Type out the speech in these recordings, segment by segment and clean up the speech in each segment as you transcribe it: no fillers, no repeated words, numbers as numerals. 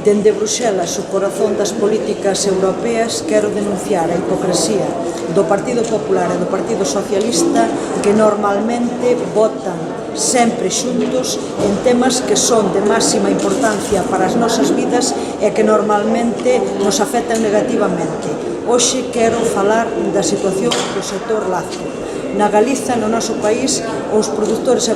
Dende Bruxelas, o corazón das políticas europeas, quero denunciar a hipocresía do Partido Popular e do Partido Socialista, que normalmente votan sempre xuntos en temas que son de máxima importancia para as nosas vidas e que normalmente nos afectan negativamente. Hoxe quero falar da situación do sector lácteo. Na Galiza, no noso país, os produtores e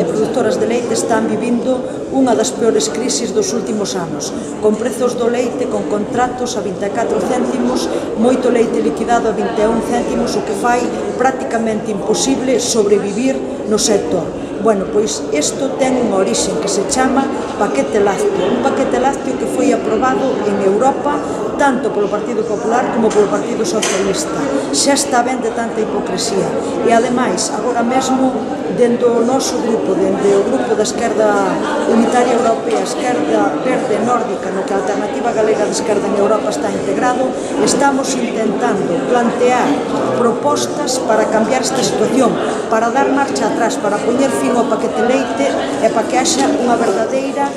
produtoras de leite están vivindo unha das peores crisis dos últimos anos, con prezos do leite con contratos a 24 céntimos, moito leite liquidado a 21 céntimos, o que fai prácticamente imposible sobrevivir no sector. Bueno, pois isto ten unha orixe que se chama paquete lácteo, un paquete lácteo que foi aprobado en Europa tanto polo Partido Popular como polo Partido Socialista. Xa está ben de tanta hipocresía. E, ademais, agora mesmo, dentro do noso grupo, dentro do grupo da Esquerda Unitaria Europea, Esquerda Verde Nórdica, no que a Alternativa Galega de Esquerda en Europa está integrado, estamos intentando plantear propostas para cambiar esta situación, para dar marcha atrás, para poñer fin ao paquete leite e para que haxa unha verdadeira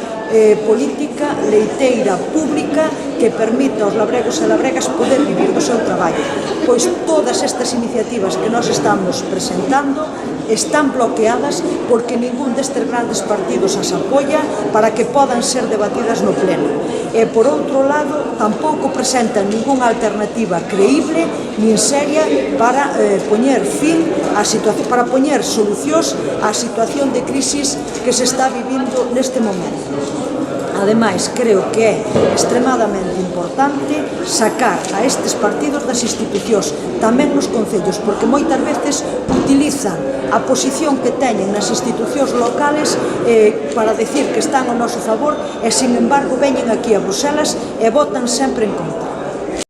política leiteira pública que permita aos labregos e labregas poder vivir do seu traballo. Pois todas estas iniciativas que nós estamos presentando están bloqueadas porque ningún destes grandes partidos as apoia para que podan ser debatidas no pleno. E, por outro lado, tampouco presentan ningunha alternativa creíble nin seria para poñer fin á situación, para poñer solucións á situación de crisis que se está vivindo neste momento. Ademais, creo que é extremadamente importante sacar a estes partidos das institucións, tamén nos concellos, porque moitas veces utilizan a posición que teñen nas institucións locales para decir que están ao noso favor e, sin embargo, veñen aquí a Bruxelas e votan sempre en contra.